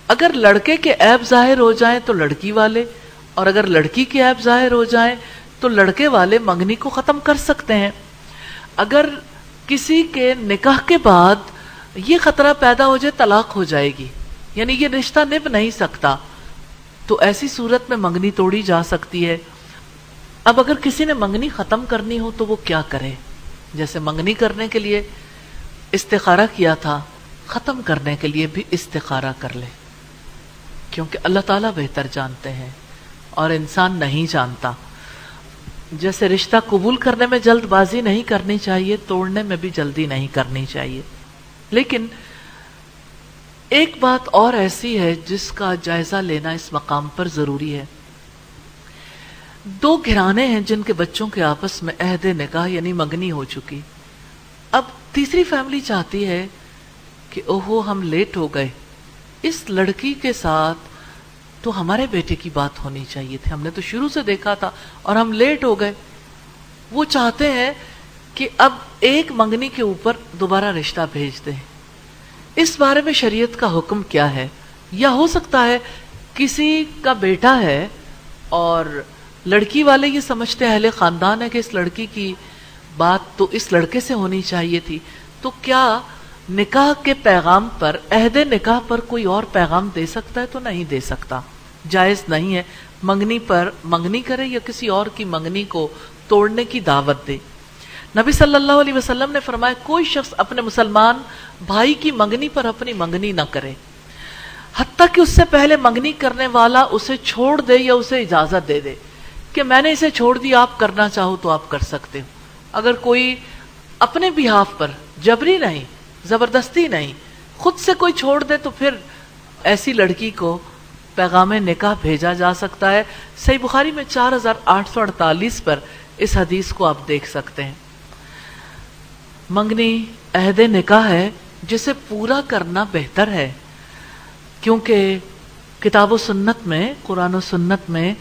اگر لڑکے کے عیب ظاہر ہو جائیں تو لڑکی والے، اور اگر لڑکی کے عیب ظاہر ہو جائیں تو لڑکے والے منگنی کو ختم کر سکتے ہیں۔ اگر کسی کے نکاح کے بعد یہ خطرہ پیدا ہو جائے طلاق ہو جائے گی، یعنی یہ رشتہ نبھ نہیں سکتا، تو ایسی صورت میں منگنی توڑی جا سکتی ہے۔ اب اگر کسی نے منگنی ختم کرنی ہو تو وہ کیا کرے؟ جیسے منگنی کرنے کے لیے استخارہ کیا تھا، ختم کرنے کے لیے بھی استخارہ کر لے، کیونکہ اللہ تعالیٰ بہتر جانتے ہیں اور انسان نہیں جانتا۔ جیسے رشتہ قبول کرنے میں جلد بازی نہیں کرنی چاہیے، توڑنے میں بھی جلدی نہیں کرنی چاہیے۔ لیکن ایک بات اور ایسی ہے جس کا جائزہ لینا اس مقام پر ضروری ہے۔ دو گھرانے ہیں جن کے بچوں کے آپس میں عہد نکاح یعنی منگنی ہو چکی، اب تیسری فیملی چاہتی ہے کہ اوہو ہم لیٹ ہو گئے، اس لڑکی کے ساتھ تو ہمارے بیٹے کی بات ہونی چاہیے تھی، ہم نے تو شروع سے دیکھا تھا اور ہم لیٹ ہو گئے۔ وہ چاہتے ہیں کہ اب ایک منگنی کے اوپر دوبارہ رشتہ بھیج دیں۔ اس بارے میں شریعت کا حکم کیا ہے؟ یا ہو سکتا ہے کسی کا بیٹا ہے اور لڑکی والے یہ سمجھتے ہیں، اہل خاندان ہے، کہ اس لڑکی کی بات تو اس لڑکے سے ہونی چاہیے تھی، تو کیا نکاح کے پیغام پر، عہد نکاح پر کوئی اور پیغام دے سکتا ہے؟ تو نہیں دے سکتا، جائز نہیں ہے۔ منگنی پر منگنی کرے یا کسی اور کی منگنی کو توڑنے کی دعوت دے۔ نبی صلی اللہ علیہ وسلم نے فرمایا کوئی شخص اپنے مسلمان بھائی کی منگنی پر اپنی منگنی نہ کرے، حتیٰ کہ اس سے پہلے منگنی کرنے والا اسے چھوڑ دے یا اسے اجازت دے دے کہ میں نے اسے چھوڑ دیا، آپ کرنا چاہو تو آپ کر سکتے ہو۔ اگر کوئی اپنے بہاف پر جبری نہیں، زبردستی نہیں، خود سے کوئی چھوڑ دے تو پھر ایسی لڑکی کو پیغام نکاح بھیجا جا سکتا ہے۔ صحیح بخاری میں 4848 پر اس حدیث کو آپ دیکھ سکتے ہیں۔ منگنی عہد نکاح ہے جسے پورا کرنا بہتر ہے، کیونکہ کتاب و سنت میں، قرآن و سنت میں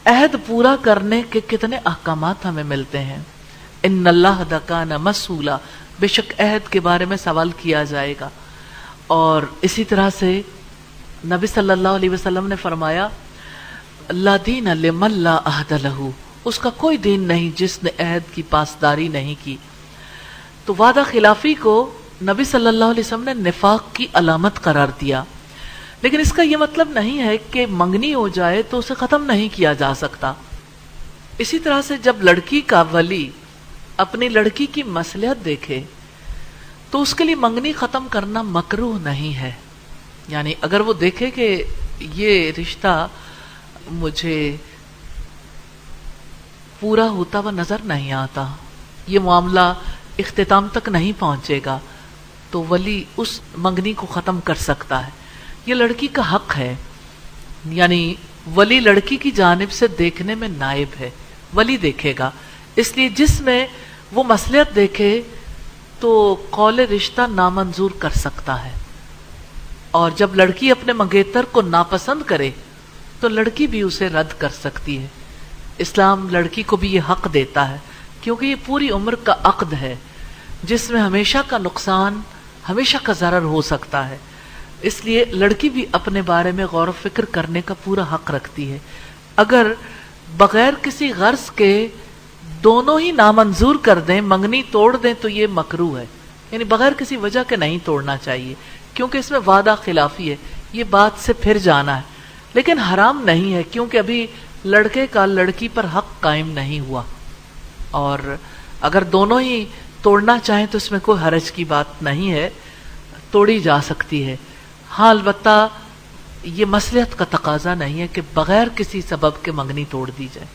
عہد پورا کرنے کے کتنے احکامات ہمیں ملتے ہیں۔ ان اللہ کان مسئولا، بے شک عہد کے بارے میں سوال کیا جائے گا۔ اور اسی طرح سے نبی صلی اللہ علیہ وسلم نے فرمایا لا دین لمن لا عہد لہ، اس کا کوئی دین نہیں جس نے عہد کی پاسداری نہیں کی۔ تو وعدہ خلافی کو نبی صلی اللہ علیہ وسلم نے نفاق کی علامت قرار دیا، لیکن اس کا یہ مطلب نہیں ہے کہ منگنی ہو جائے تو اسے ختم نہیں کیا جا سکتا۔ اسی طرح سے جب لڑکی کا ولی اپنی لڑکی کی مصلحت دیکھے تو اس کے لیے منگنی ختم کرنا مکروہ نہیں ہے۔ یعنی اگر وہ دیکھے کہ یہ رشتہ مجھے پورا ہوتا ہوا نظر نہیں آتا، یہ معاملہ اختتام تک نہیں پہنچے گا، تو ولی اس منگنی کو ختم کر سکتا ہے۔ یہ لڑکی کا حق ہے، یعنی ولی لڑکی کی جانب سے دیکھنے میں نائب ہے، ولی دیکھے گا، اس لیے جس میں وہ مصلحت دیکھے تو قول رشتہ نامنظور کر سکتا ہے۔ اور جب لڑکی اپنے منگیتر کو ناپسند کرے تو لڑکی بھی اسے رد کر سکتی ہے۔ اسلام لڑکی کو بھی یہ حق دیتا ہے، کیونکہ یہ پوری عمر کا عقد ہے جس میں ہمیشہ کا نقصان، ہمیشہ کا ضرر ہو سکتا ہے، اس لیے لڑکی بھی اپنے بارے میں غور و فکر کرنے کا پورا حق رکھتی ہے۔ اگر بغیر کسی غرض کے دونوں ہی نامنظور کر دیں، منگنی توڑ دیں، تو یہ مکروہ ہے، یعنی بغیر کسی وجہ کے نہیں توڑنا چاہیے، کیونکہ اس میں وعدہ خلافی ہے، یہ بات سے پھر جانا ہے۔ لیکن حرام نہیں ہے، کیونکہ ابھی لڑکے کا لڑکی پر حق قائم نہیں ہوا، اور اگر دونوں ہی توڑنا چاہیں تو اس میں کوئی حرج کی بات نہیں ہے، توڑی جا سکتی ہے۔ ہاں البتہ یہ مصلحت کا تقاضا نہیں ہے کہ بغیر کسی سبب کے منگنی توڑ دی جائے۔